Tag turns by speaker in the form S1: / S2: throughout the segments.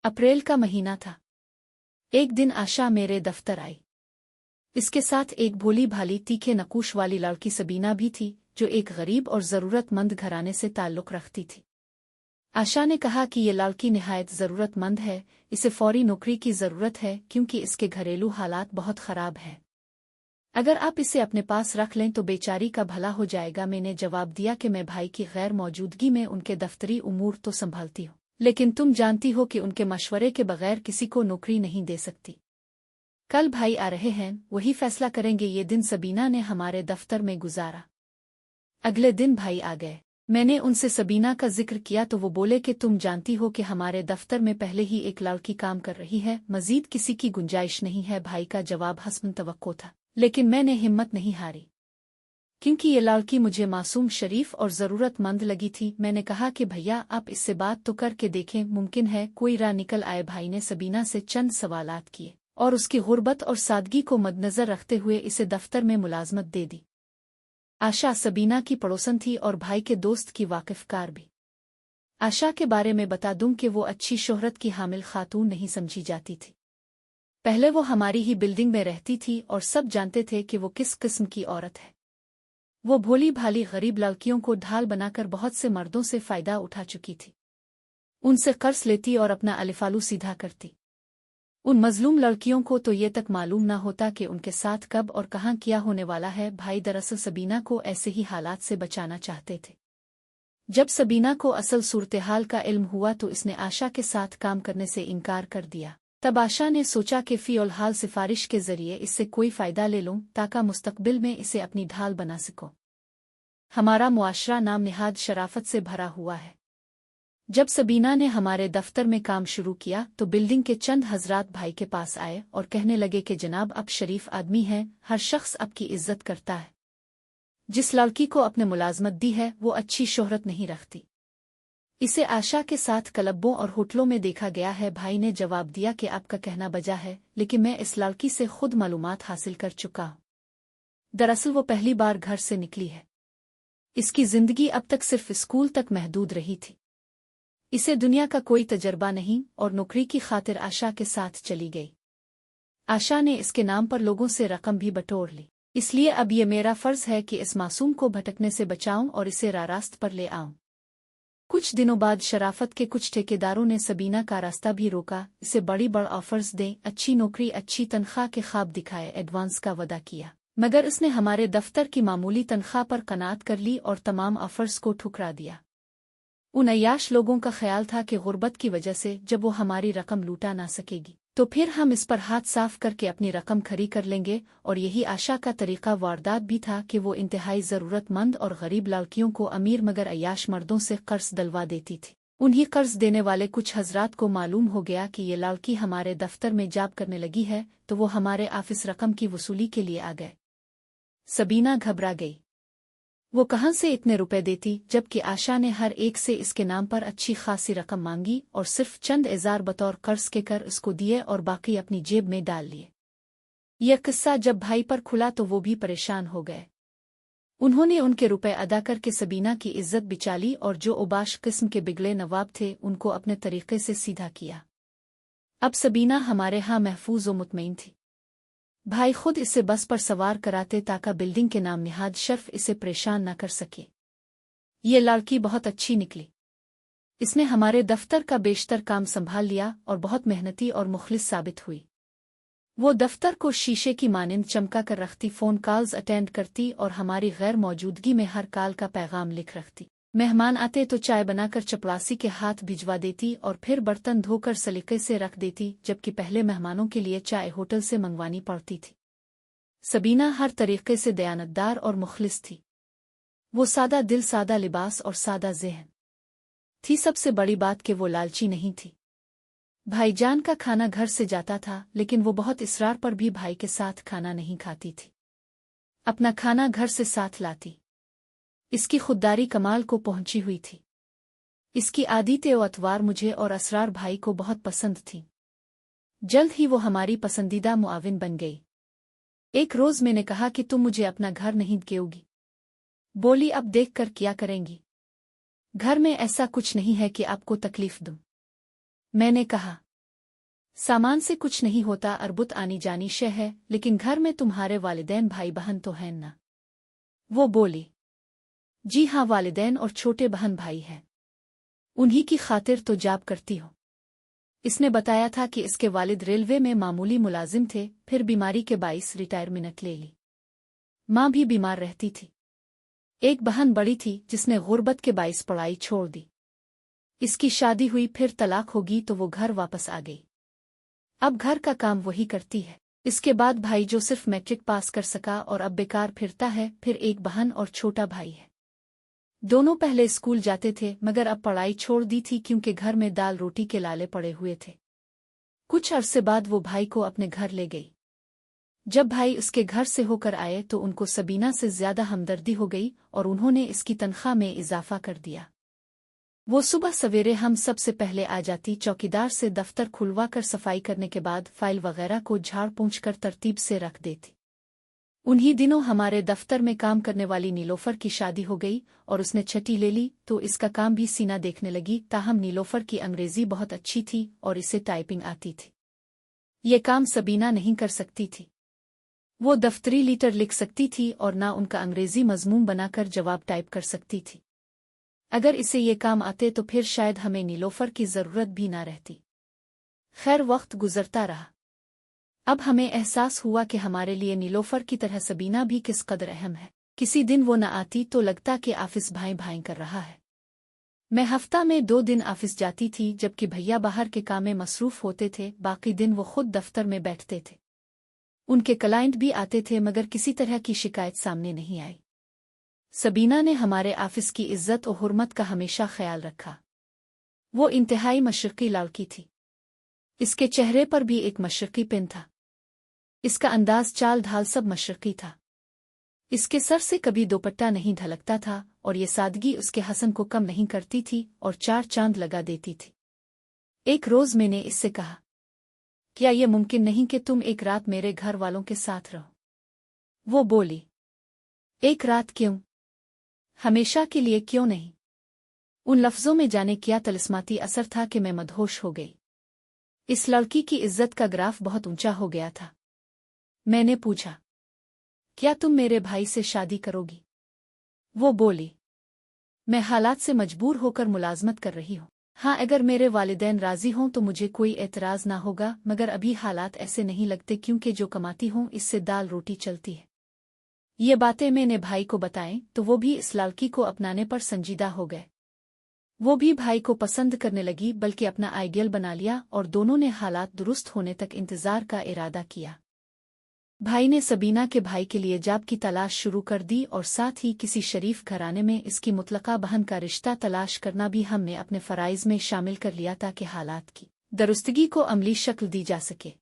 S1: अप्रैल का महीना था। एक दिन आशा मेरे दफ्तर आई। इसके साथ एक भोली भाली तीखे नकूश वाली लड़की सबीना भी थी, जो एक गरीब और ज़रूरतमंद घराने से ताल्लुक़ रखती थी। आशा ने कहा कि ये लड़की निहायत ज़रूरतमंद है, इसे फौरी नौकरी की ज़रूरत है क्योंकि इसके घरेलू हालात बहुत ख़राब हैं। अगर आप इसे अपने पास रख लें तो बेचारी का भला हो जाएगा। मैंने जवाब दिया कि मैं भाई की गैर मौजूदगी में उनके दफ्तरी उमूर तो संभालती हूँ, लेकिन तुम जानती हो कि उनके मशवरे के बगैर किसी को नौकरी नहीं दे सकती। कल भाई आ रहे हैं, वही फैसला करेंगे। ये दिन सबीना ने हमारे दफ्तर में गुजारा। अगले दिन भाई आ गए। मैंने उनसे सबीना का जिक्र किया तो वो बोले कि तुम जानती हो कि हमारे दफ्तर में पहले ही एक लड़की काम कर रही है, मजीद किसी की गुंजाइश नहीं है। भाई का जवाब हस्बन तवक्को था, लेकिन मैंने हिम्मत नहीं हारी क्योंकि ये लड़की मुझे मासूम, शरीफ और ज़रूरतमंद लगी थी। मैंने कहा कि भैया आप इससे बात तो करके देखें, मुमकिन है कोई राह निकल आए। भाई ने सबीना से चंद सवालात किए और उसकी गुर्बत और सादगी को मद्देनजर रखते हुए इसे दफ्तर में मुलाजमत दे दी। आशा सबीना की पड़ोसन थी और भाई के दोस्त की वाकिफकार भी। आशा के बारे में बता दूं कि वो अच्छी शोहरत की हामिल खातून नहीं समझी जाती थी। पहले वो हमारी ही बिल्डिंग में रहती थी और सब जानते थे कि वो किस किस्म की औरत है। वो भोली भाली गरीब लड़कियों को ढाल बनाकर बहुत से मर्दों से फ़ायदा उठा चुकी थी। उनसे कर्ज लेती और अपना अलिफालू सीधा करती। उन मजलूम लड़कियों को तो ये तक मालूम ना होता कि उनके साथ कब और कहाँ क्या होने वाला है। भाई दरअसल सबीना को ऐसे ही हालात से बचाना चाहते थे। जब सबीना को असल सूरत-ए-हाल का इल्म हुआ तो इसने आशा के साथ काम करने से इनकार कर दिया। तब आशा ने सोचा कि फ़ी हाल सिफारिश के ज़रिए इससे कोई फ़ायदा ले लूँ ताकि मुस्तक़बिल में इसे अपनी ढाल बना सकूं। हमारा मुआशरा नाम निहाद शराफत से भरा हुआ है। जब सबीना ने हमारे दफ्तर में काम शुरू किया तो बिल्डिंग के चंद हजरात भाई के पास आए और कहने लगे कि जनाब आप शरीफ आदमी हैं, हर शख्स आपकी इज्जत करता है। जिस लड़की को आपने मुलाजमत दी है वो अच्छी शोहरत नहीं रखती। इसे आशा के साथ क्लबों और होटलों में देखा गया है। भाई ने जवाब दिया कि आपका कहना बजा है, लेकिन मैं इस लड़की से खुद मालूमात हासिल कर चुका हूँ। दरअसल वो पहली बार घर से निकली है। इसकी जिंदगी अब तक सिर्फ स्कूल तक महदूद रही थी। इसे दुनिया का कोई तजर्बा नहीं और नौकरी की खातिर आशा के साथ चली गई। आशा ने इसके नाम पर लोगों से रकम भी बटोर ली। इसलिए अब ये मेरा फर्ज है कि इस मासूम को भटकने से बचाऊं और इसे रास्त पर ले आऊं। कुछ दिनों बाद शराफत के कुछ ठेकेदारों ने सबीना का रास्ता भी रोका। इसे बड़ी ऑफर्स दें, अच्छी नौकरी, अच्छी तनख्वाह के ख्वाब दिखाए, एडवांस का वादा किया, मगर इसने हमारे दफ्तर की मामूली तनख्वाह पर कनात कर ली और तमाम ऑफर्स को ठुकरा दिया। उन अय्याश लोगों का ख्याल था कि गुर्बत की वजह से जब वो हमारी रकम लूटा ना सकेगी तो फिर हम इस पर हाथ साफ करके अपनी रकम खरी कर लेंगे। और यही आशा का तरीका वारदात भी था कि वो इंतहाई ज़रूरतमंद और गरीब लड़कियों को अमीर मगर अय्याश मर्दों से कर्ज दिलवा देती थी। उन्हीं कर्ज देने वाले कुछ हजरात को मालूम हो गया कि ये लड़की हमारे दफ्तर में जॉब करने लगी है, तो वो हमारे ऑफिस रकम की वसूली के लिए आ गए। सबीना घबरा गई। वो कहाँ से इतने रुपए देती, जबकि आशा ने हर एक से इसके नाम पर अच्छी खासी रकम मांगी और सिर्फ चंद हजार बतौर कर्ज के कर उसको दिए और बाकी अपनी जेब में डाल लिए। यह किस्सा जब भाई पर खुला तो वो भी परेशान हो गए। उन्होंने उनके रुपए अदा करके सबीना की इज्जत बिचा ली और जो ओबाश किस्म के बिगड़े नवाब थे उनको अपने तरीके से सीधा किया। अब सबीना हमारे यहाँ महफूज व मुतमईन थी। भाई खुद इसे बस पर सवार कराते ताकि बिल्डिंग के नाम निहाद शर्फ इसे परेशान न कर सके। ये लड़की बहुत अच्छी निकली। इसने हमारे दफ्तर का बेशतर काम संभाल लिया और बहुत मेहनती और मुखलिस साबित हुई। वो दफ्तर को शीशे की मानिंद चमका कर रखती, फ़ोन कॉल्स अटेंड करती और हमारी गैर मौजूदगी में हर कॉल का पैगाम लिख रखती। मेहमान आते तो चाय बनाकर चपरासी के हाथ भिजवा देती और फिर बर्तन धोकर सलीके से रख देती, जबकि पहले मेहमानों के लिए चाय होटल से मंगवानी पड़ती थी। सबीना हर तरीके से दयानतदार और मुखलिस थी। वो सादा दिल, सादा लिबास और सादा ज़हन थी। सबसे बड़ी बात कि वो लालची नहीं थी। भाईजान का खाना घर से जाता था, लेकिन वो बहुत इसरार पर भी भाई के साथ खाना नहीं खाती थी। अपना खाना घर से साथ लाती। इसकी खुददारी कमाल को पहुंची हुई थी। इसकी आदतें व अतवार मुझे और असरार भाई को बहुत पसंद थी। जल्द ही वो हमारी पसंदीदा मुआविन बन गई। एक रोज मैंने कहा कि तुम मुझे अपना घर नहीं दोगी। बोली अब देख कर क्या करेंगी, घर में ऐसा कुछ नहीं है कि आपको तकलीफ दूं। मैंने कहा सामान से कुछ नहीं होता, अरबुत आनी जानी शय है, लेकिन घर में तुम्हारे वालिदैन भाई बहन तो हैं ना? वो बोली। जी हाँ, वालिदैन और छोटे बहन भाई हैं। उन्हीं की खातिर तो जाब करती हो। इसने बताया था कि इसके वालिद रेलवे में मामूली मुलाजिम थे, फिर बीमारी के बाइस रिटायरमेंट ले ली। माँ भी बीमार रहती थी। एक बहन बड़ी थी जिसने गुर्बत के बाइस पढ़ाई छोड़ दी। इसकी शादी हुई, फिर तलाक होगी तो वो घर वापस आ गई। अब घर का काम वही करती है। इसके बाद भाई जो सिर्फ मैट्रिक पास कर सका और अब बेकार फिरता है, फिर एक बहन और छोटा भाई है। दोनों पहले स्कूल जाते थे मगर अब पढ़ाई छोड़ दी थी क्योंकि घर में दाल रोटी के लाले पड़े हुए थे। कुछ अरसे बाद वो भाई को अपने घर ले गई। जब भाई उसके घर से होकर आए तो उनको सबीना से ज्यादा हमदर्दी हो गई और उन्होंने इसकी तनख्वाह में इजाफा कर दिया। वो सुबह सवेरे हम सबसे पहले आ जाती, चौकीदार से दफ्तर खुलवा कर सफाई करने के बाद फाइल वगैरह को झाड़ पोंछ कर तरतीब से रख देती। उन्हीं दिनों हमारे दफ्तर में काम करने वाली नीलोफर की शादी हो गई और उसने छठी ले ली तो इसका काम भी सीना देखने लगी। ताहम नीलोफर की अंग्रेजी बहुत अच्छी थी और इसे टाइपिंग आती थी। ये काम सबीना नहीं कर सकती थी। वो दफ्तरी लीटर लिख सकती थी और ना उनका अंग्रेजी मजमून बनाकर जवाब टाइप कर सकती थी। अगर इसे ये काम आते तो फिर शायद हमें नीलोफर की जरूरत भी ना रहती। खैर, वक्त गुजरता रहा। अब हमें एहसास हुआ कि हमारे लिए नीलोफर की तरह सबीना भी किस कदर अहम है। किसी दिन वो न आती तो लगता कि ऑफिस भाई भाई कर रहा है। मैं हफ्ता में 2 दिन ऑफिस जाती थी जबकि भैया बाहर के काम में मसरूफ होते थे। बाकी दिन वो खुद दफ्तर में बैठते थे। उनके क्लाइंट भी आते थे मगर किसी तरह की शिकायत सामने नहीं आई। सबीना ने हमारे ऑफिस की इज्जत और हुर्मत का हमेशा ख्याल रखा। वो इंतहाई मशरकी लड़की थी। इसके चेहरे पर भी एक मशरकी पिन था। इसका अंदाज चाल ढाल सब मशरकी था। इसके सर से कभी दोपट्टा नहीं ढलकता था और ये सादगी उसके हसन को कम नहीं करती थी और 4 चांद लगा देती थी। एक रोज मैंने इससे कहा, क्या ये मुमकिन नहीं कि तुम एक रात मेरे घर वालों के साथ रहो? वो बोली, एक रात क्यों? हमेशा के लिए क्यों नहीं? उन लफ्जों में जाने क्या तिलिस्माती असर था कि मैं मदहोश हो गई। इस लड़की की इज्जत का ग्राफ बहुत ऊंचा हो गया था। मैंने पूछा, क्या तुम मेरे भाई से शादी करोगी? वो बोली, मैं हालात से मजबूर होकर मुलाजमत कर रही हूँ। हाँ, अगर मेरे वालिदैन राजी हों तो मुझे कोई एतराज ना होगा, मगर अभी हालात ऐसे नहीं लगते क्योंकि जो कमाती हूँ इससे दाल रोटी चलती है। ये बातें मैंने भाई को बताएं तो वो भी इस लड़की को अपनाने पर संजीदा हो गए। वो भी भाई को पसंद करने लगी, बल्कि अपना आइडियल बना लिया और दोनों ने हालात दुरुस्त होने तक इंतजार का इरादा किया। भाई ने सबीना के भाई के लिए जाब की तलाश शुरू कर दी और साथ ही किसी शरीफ घराने में इसकी मुतलका बहन का रिश्ता तलाश करना भी हमने अपने फराइज में शामिल कर लिया ताकि हालात की दुरुस्तगी को अमली शक्ल दी जा सके।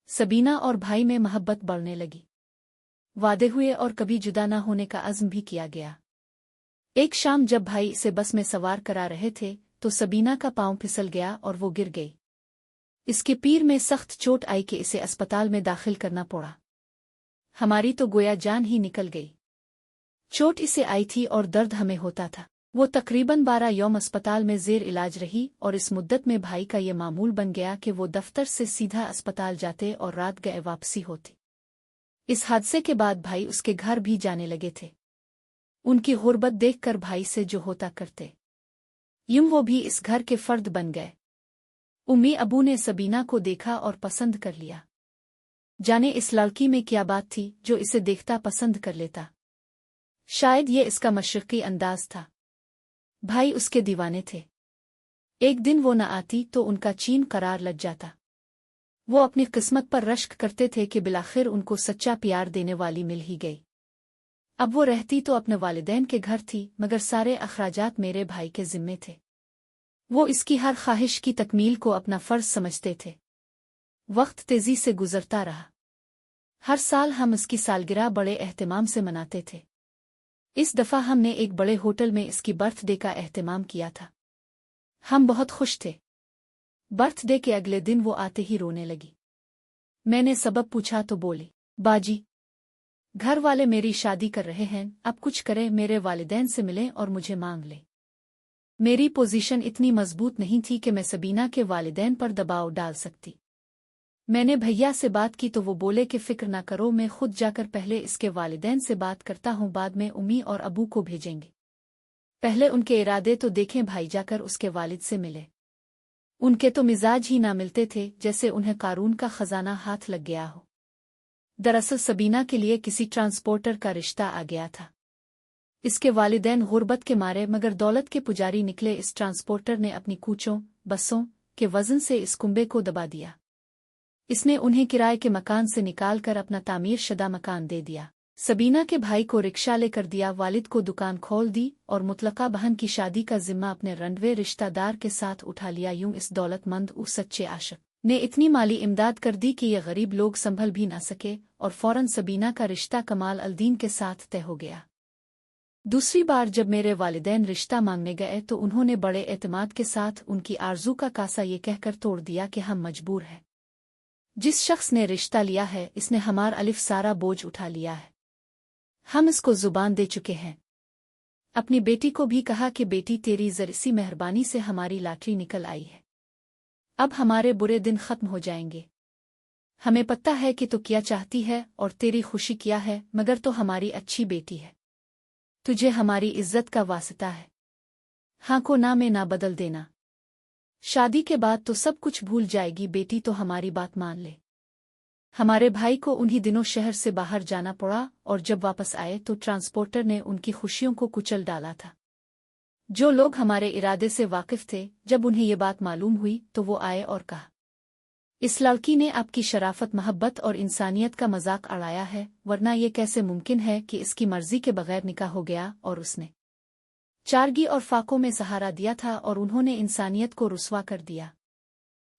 S1: सबीना और भाई में मोहब्बत बढ़ने लगी। वादे हुए और कभी जुदा न होने का अज़्म भी किया गया। एक शाम जब भाई इसे बस में सवार करा रहे थे तो सबीना का पांव फिसल गया और वो गिर गई। इसके पैर में सख्त चोट आई कि इसे अस्पताल में दाखिल करना पड़ा। हमारी तो गोया जान ही निकल गई। चोट इसे आई थी और दर्द हमें होता था। वो तकरीबन 12 यौम अस्पताल में जेर इलाज रही और इस मुद्दत में भाई का ये मामूल बन गया कि वो दफ्तर से सीधा अस्पताल जाते और रात गए वापसी होती। इस हादसे के बाद भाई उसके घर भी जाने लगे थे। उनकी गुर्बत देखकर भाई से जो होता करते, यूं वो भी इस घर के फर्द बन गए। उम्मी अबू ने सबीना को देखा और पसंद कर लिया। जाने इस लड़की में क्या बात थी जो इसे देखता पसंद कर लेता। शायद ये इसका मशरकी अंदाज था। भाई उसके दीवाने थे। एक दिन वो न आती तो उनका चीन करार लग जाता। वो अपनी किस्मत पर रश्क करते थे कि बिलाखिर उनको सच्चा प्यार देने वाली मिल ही गई। अब वो रहती तो अपने वालिदैन के घर थी, मगर सारे अखराजात मेरे भाई के जिम्मे थे। वो इसकी हर ख्वाहिश की तकमील को अपना फर्ज समझते थे। वक्त तेजी से गुजरता रहा। हर साल हम इसकी सालगिरह बड़े एहतमाम से मनाते थे। इस दफा हमने एक बड़े होटल में इसकी बर्थडे का एहतमाम किया था। हम बहुत खुश थे। बर्थडे के अगले दिन वो आते ही रोने लगी। मैंने सबब पूछा तो बोली, बाजी, घर वाले मेरी शादी कर रहे हैं, अब कुछ करे, मेरे वालिदैन से मिले और मुझे मांग ले। मेरी पोजीशन इतनी मजबूत नहीं थी कि मैं सबीना के वालिदैन पर दबाव डाल सकती। मैंने भैया से बात की तो वो बोले कि फिक्र ना करो, मैं खुद जाकर पहले इसके वालिदैन से बात करता हूँ, बाद में उम्मी और अबू को भेजेंगे। पहले उनके इरादे तो देखें। भाई जाकर उसके वालिद से मिले। उनके तो मिजाज ही ना मिलते थे, जैसे उन्हें कारून का खजाना हाथ लग गया हो। दरअसल सबीना के लिए किसी ट्रांसपोर्टर का रिश्ता आ गया था। इसके वालिदैन गुर्बत के मारे मगर दौलत के पुजारी निकले। इस ट्रांसपोर्टर ने अपनी कूचों बसों के वजन से इस कुंबे को दबा दिया। इसने उन्हें किराए के मकान से निकालकर अपना तामीर शुदा मकान दे दिया। सबीना के भाई को रिक्शा लेकर दिया, वालिद को दुकान खोल दी और मुतलका बहन की शादी का जिम्मा अपने रंडवे रिश्तेदार के साथ उठा लिया। यूं इस दौलतमंद सच्चे आशिक ने इतनी माली इमदाद कर दी कि ये गरीब लोग संभल भी ना सके और फौरन सबीना का रिश्ता कमाल अल-दीन के साथ तय हो गया। दूसरी बार जब मेरे वालिदैन रिश्ता मांगने गए तो उन्होंने बड़े एतमाद के साथ उनकी आरजू का कासा ये कहकर तोड़ दिया कि हम मजबूर हैं। जिस शख्स ने रिश्ता लिया है इसने हमारा अलिफ सारा बोझ उठा लिया है। हम इसको जुबान दे चुके हैं। अपनी बेटी को भी कहा कि बेटी तेरी ज़रा-सी मेहरबानी से हमारी लाटरी निकल आई है, अब हमारे बुरे दिन खत्म हो जाएंगे। हमें पता है कि तू क्या चाहती है और तेरी खुशी क्या है, मगर तो हमारी अच्छी बेटी है, तुझे हमारी इज्जत का वास्ता है। हाँ को ना में ना बदल देना। शादी के बाद तो सब कुछ भूल जाएगी बेटी, तो हमारी बात मान ले। हमारे भाई को उन्हीं दिनों शहर से बाहर जाना पड़ा और जब वापस आए तो ट्रांसपोर्टर ने उनकी खुशियों को कुचल डाला था। जो लोग हमारे इरादे से वाकिफ थे, जब उन्हें ये बात मालूम हुई तो वो आए और कहा, इस लड़की ने आपकी शराफत, मोहब्बत और इंसानियत का मजाक उड़ाया है, वरना ये कैसे मुमकिन है कि इसकी मर्जी के बगैर निकाह हो गया और उसने चारगी और फाकों में सहारा दिया था और उन्होंने इंसानियत को रुस्वा कर दिया।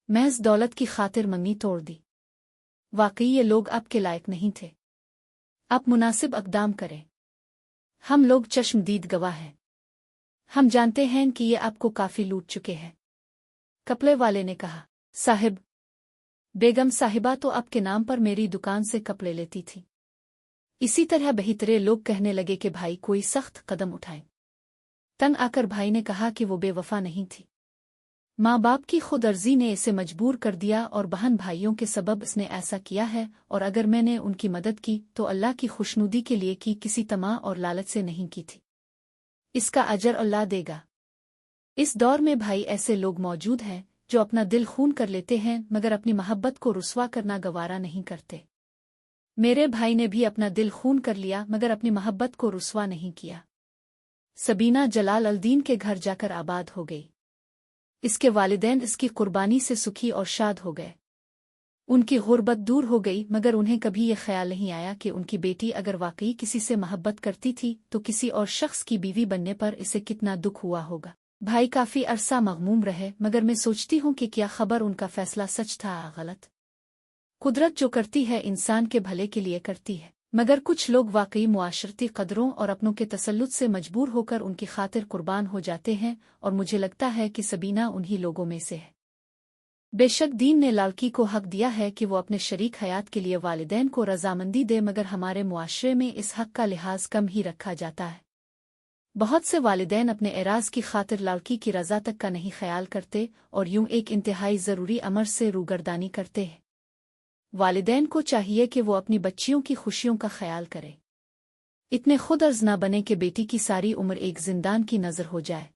S1: महज दौलत की खातिर मंगनी तोड़ दी। वाकई ये लोग आपके लायक नहीं थे। आप मुनासिब अक़दाम करें। हम लोग चश्मदीद गवाह हैं। हम जानते हैं कि ये आपको काफी लूट चुके हैं। कपड़े वाले ने कहा, साहिब, बेगम साहिबा तो आपके नाम पर मेरी दुकान से कपड़े लेती थी। इसी तरह बेहतरे लोग कहने लगे कि भाई कोई सख्त कदम उठाए। तंग आकर भाई ने कहा कि वो बेवफा नहीं थी। माँ बाप की खुद अर्जी ने इसे मजबूर कर दिया और बहन भाइयों के सबब इसने ऐसा किया है, और अगर मैंने उनकी मदद की तो अल्लाह की खुशनुदी के लिए की, किसी तमा और लालच से नहीं की थी। इसका अजर अल्लाह देगा। इस दौर में भाई ऐसे लोग मौजूद हैं जो अपना दिल खून कर लेते हैं मगर अपनी मोहब्बत को रुस्वा करना गवारा नहीं करते। मेरे भाई ने भी अपना दिल खून कर लिया मगर अपनी मोहब्बत को रुस्वा नहीं किया। सबीना जलाल अल-दीन के घर जाकर आबाद हो गई। इसके वालिदैन इसकी कुर्बानी से सुखी और शाद हो गए। उनकी गुर्बत दूर हो गई, मगर उन्हें कभी ये ख्याल नहीं आया कि उनकी बेटी अगर वाकई किसी से मोहब्बत करती थी तो किसी और शख्स की बीवी बनने पर इसे कितना दुख हुआ होगा। भाई काफी अरसा मगमूम रहे, मगर मैं सोचती हूँ कि क्या खबर उनका फैसला सच था या गलत। कुदरत जो करती है इंसान के भले के लिए करती है, मगर कुछ लोग वाकई मुआशरती कदरों और अपनों के तसल्लुत से मजबूर होकर उनकी खातिर कुर्बान हो जाते हैं, और मुझे लगता है कि सबीना उन्हीं लोगों में से है। बेशक दीन ने लड़की को हक दिया है कि वो अपने शरीक हयात के लिए वालिदैन को रजामंदी दे, मगर हमारे मुआशरे में इस हक का लिहाज कम ही रखा जाता है। बहुत से वालिदैन अपने एराज की खातिर लड़की की रजा तक का नहीं ख्याल करते और यूं एक इंतहाई ज़रूरी अमर से रूगर्दानी करते हैं। वालिदैन को चाहिए कि वो अपनी बच्चियों की खुशियों का ख्याल करे। इतने खुद अर्ज न बने कि बेटी की सारी उम्र एक जिंदान की नज़र हो जाए।